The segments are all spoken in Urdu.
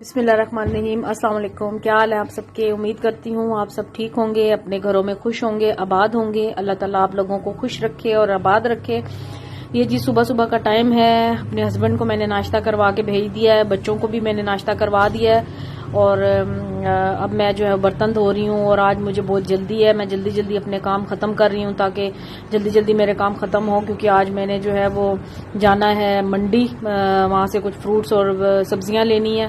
بسم اللہ الرحمن الرحیم۔ السلام علیکم، کیا حال ہے آپ سب کے؟ امید کرتی ہوں آپ سب ٹھیک ہوں گے، اپنے گھروں میں خوش ہوں گے، آباد ہوں گے۔ اللہ تعالیٰ آپ لوگوں کو خوش رکھے اور آباد رکھے۔ یہ جی صبح صبح کا ٹائم ہے، اپنے ہسبینڈ کو میں نے ناشتہ کروا کے بھیج دیا ہے، بچوں کو بھی میں نے ناشتہ کروا دیا ہے، اور اب میں جو ہے برتن دھو رہی ہوں، اور آج مجھے بہت جلدی ہے، میں جلدی جلدی اپنے کام ختم کر رہی ہوں تاکہ جلدی جلدی میرے کام ختم ہو، کیونکہ آج میں نے جو ہے وہ جانا ہے منڈی، وہاں سے کچھ فروٹس اور سبزیاں لینی ہے،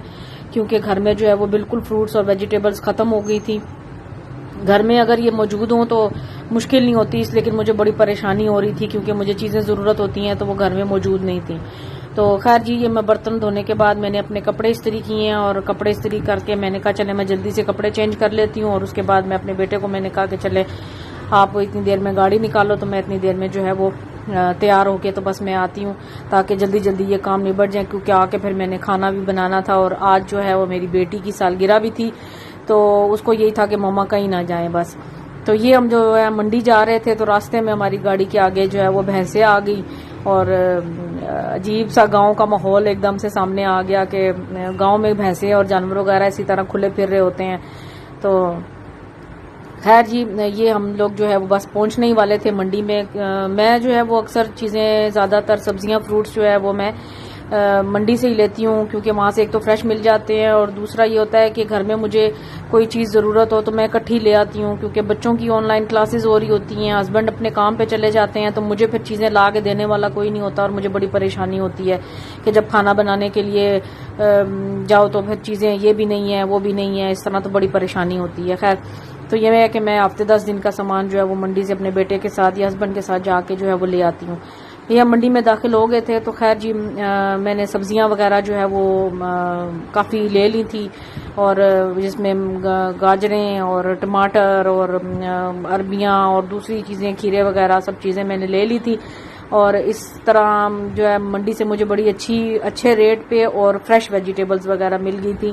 کیونکہ گھر میں جو ہے وہ بالکل فروٹس اور ویجیٹیبلز ختم ہو گئی تھی۔ گھر میں اگر یہ موجود ہوں تو مشکل نہیں ہوتی، لیکن مجھے بڑی پریشانی ہو رہی تھی کیونکہ مجھے چیزیں ضرورت ہوتی ہیں تو وہ گھر میں موجود نہیں تھیں۔ تو خیر جی، یہ میں برتن دھونے کے بعد میں نے اپنے کپڑے استری کیے ہیں، اور کپڑے استری کر کے میں نے کہا چلے میں جلدی سے کپڑے چینج کر لیتی ہوں، اور اس کے بعد میں اپنے بیٹے کو میں نے کہا کہ چلے آپ اتنی دیر میں گاڑی نکالو، تو میں اتنی دیر میں جو ہے وہ تیار ہو کے تو بس میں آتی ہوں تاکہ جلدی جلدی یہ کام نبٹ جائیں، کیونکہ آ کے پھر میں نے کھانا بھی بنانا تھا، اور آج جو ہے وہ میری بیٹی کی سالگرہ بھی تھی، تو اس کو یہی تھا کہ ماما کہیں نہ جائیں بس۔ تو یہ ہم جو ہے منڈی جا رہے تھے، تو راستے میں ہماری گاڑی کے آگے جو ہے وہ بھینسیں آ گئی، اور عجیب سا گاؤں کا ماحول ایک دم سے سامنے آ گیا کہ گاؤں میں بھینسیں اور جانور وغیرہ اسی طرح کھلے پھر رہے ہوتے ہیں۔ تو خیر جی، یہ ہم لوگ جو ہے وہ بس پہنچنے ہی والے تھے منڈی میں۔ میں جو ہے وہ اکثر چیزیں، زیادہ تر سبزیاں فروٹس جو ہے وہ میں منڈی سے ہی لیتی ہوں، کیونکہ وہاں سے ایک تو فریش مل جاتے ہیں، اور دوسرا یہ ہوتا ہے کہ گھر میں مجھے کوئی چیز ضرورت ہو تو میں اکٹھی لے آتی ہوں، کیونکہ بچوں کی آن لائن کلاسز ہو رہی ہوتی ہیں، ہسبینڈ اپنے کام پہ چلے جاتے ہیں، تو مجھے پھر چیزیں لا کے دینے والا کوئی نہیں ہوتا، اور مجھے بڑی پریشانی ہوتی ہے کہ جب کھانا بنانے کے لیے جاؤ تو پھر چیزیں یہ بھی نہیں ہے وہ بھی نہیں ہے، اس طرح تو بڑی پریشانی ہوتی ہے۔ خیر، تو یہ ہے کہ میں ہفتے 10 دن کا سامان جو ہے وہ منڈی سے اپنے بیٹے کے ساتھ یا ہسبینڈ کے ساتھ جا کے جو ہے وہ لے آتی ہوں۔ یہ منڈی میں داخل ہو گئے تھے، تو خیر جی، میں نے سبزیاں وغیرہ جو ہے وہ کافی لے لی تھی، اور جس میں گاجریں اور ٹماٹر اور عربیاں اور دوسری چیزیں، کھیرے وغیرہ سب چیزیں میں نے لے لی تھی، اور اس طرح جو ہے منڈی سے مجھے بڑی اچھے ریٹ پہ اور فریش ویجیٹیبلز وغیرہ مل گئی تھی،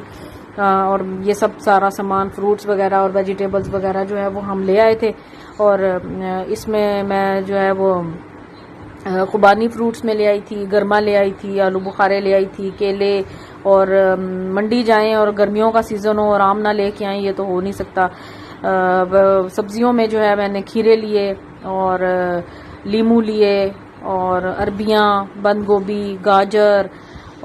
اور یہ سب سارا سامان فروٹس وغیرہ اور ویجیٹیبلز وغیرہ جو ہے وہ ہم لے آئے تھے۔ اور اس میں میں جو ہے وہ خوبانی فروٹس میں لے آئی تھی، گرما لے آئی تھی، آلو بخارے لے آئی تھی، کیلے، اور منڈی جائیں اور گرمیوں کا سیزن ہو اور آم نہ لے کے آئیں، یہ تو ہو نہیں سکتا۔ سبزیوں میں جو ہے میں نے کھیرے لیے، اور لیمو لیے، اور عربیاں، بند گوبھی، گاجر،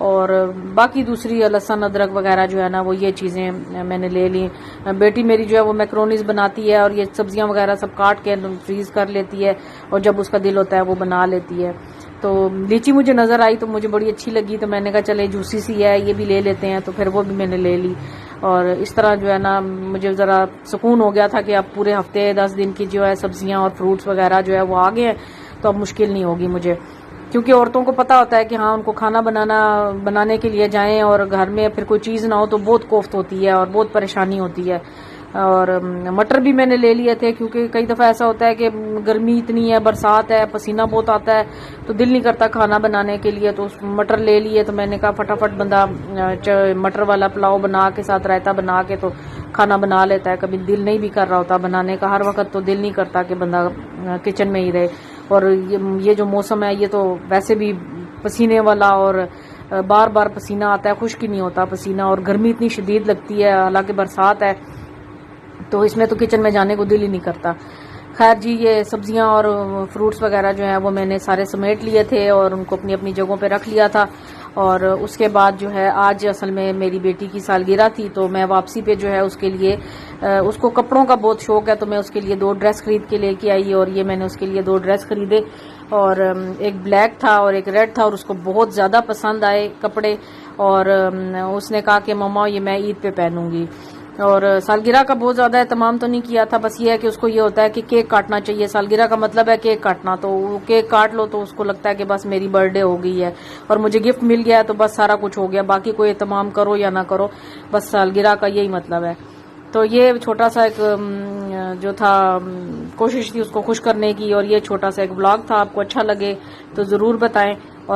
اور باقی دوسری لہسن ادرک وغیرہ جو ہے نا، وہ یہ چیزیں میں نے لے لی۔ بیٹی میری جو ہے وہ میکرونیز بناتی ہے، اور یہ سبزیاں وغیرہ سب کاٹ کے فریز کر لیتی ہے، اور جب اس کا دل ہوتا ہے وہ بنا لیتی ہے۔ تو لیچی مجھے نظر آئی تو مجھے بڑی اچھی لگی، تو میں نے کہا چلے جوسی سی ہے یہ بھی لے لیتے ہیں، تو پھر وہ بھی میں نے لے لی، اور اس طرح جو ہے نا مجھے ذرا سکون ہو گیا تھا کہ اب پورے ہفتے 10 دن کی جو ہے سبزیاں اور فروٹس وغیرہ جو ہے وہ آگے ہیں، تو اب مشکل نہیں ہوگی مجھے، کیونکہ عورتوں کو پتا ہوتا ہے کہ ہاں ان کو کھانا بنانے کے لیے جائیں اور گھر میں پھر کوئی چیز نہ ہو تو بہت کوفت ہوتی ہے اور بہت پریشانی ہوتی ہے۔ اور مٹر بھی میں نے لے لیے تھے، کیونکہ کئی دفعہ ایسا ہوتا ہے کہ گرمی اتنی ہے، برسات ہے، پسینہ بہت آتا ہے، تو دل نہیں کرتا کھانا بنانے کے لیے، تو مٹر لے لیے، تو میں نے کہا فٹافٹ بندہ مٹر والا پلاؤ بنا کے ساتھ رائتا بنا کے تو کھانا بنا لیتا ہے، کبھی دل نہیں بھی کر رہا ہوتا بنانے کا، ہر وقت تو دل نہیں کرتا کہ بندہ کچن میں ہی رہے، اور یہ جو موسم ہے یہ تو ویسے بھی پسینے والا، اور بار بار پسینہ آتا ہے، خشک ہی نہیں ہوتا پسینہ، اور گرمی اتنی شدید لگتی ہے، حالانکہ برسات ہے تو اس میں تو کچن میں جانے کو دل ہی نہیں کرتا۔ خیر جی، یہ سبزیاں اور فروٹس وغیرہ جو ہیں وہ میں نے سارے سمیٹ لیے تھے اور ان کو اپنی اپنی جگہوں پہ رکھ لیا تھا، اور اس کے بعد جو ہے آج اصل میں میری بیٹی کی سالگرہ تھی، تو میں واپسی پہ جو ہے اس کے لیے، اس کو کپڑوں کا بہت شوق ہے، تو میں اس کے لیے 2 ڈریس خرید کے لے کے آئی، اور یہ میں نے اس کے لیے 2 ڈریس خریدے، اور ایک بلیک تھا اور ایک ریڈ تھا، اور اس کو بہت زیادہ پسند آئے کپڑے، اور اس نے کہا کہ مما یہ میں عید پہ پہنوں گی۔ اور سالگرہ کا بہت زیادہ اہتمام تو نہیں کیا تھا، بس یہ ہے کہ اس کو یہ ہوتا ہے کہ کیک کاٹنا چاہیے، سالگرہ کا مطلب ہے کیک کاٹنا، تو وہ کیک کاٹ لو تو اس کو لگتا ہے کہ بس میری برتھ ڈے ہو گئی ہے، اور مجھے گفٹ مل گیا ہے تو بس سارا کچھ ہو گیا، باقی کوئی اہتمام کرو یا نہ کرو، بس سالگرہ کا یہی مطلب ہے۔ تو یہ چھوٹا سا ایک جو تھا کوشش تھی اس کو خوش کرنے کی، اور یہ چھوٹا سا ایک ولاگ تھا، آپ کو اچھا لگے تو ضرور بتائیں۔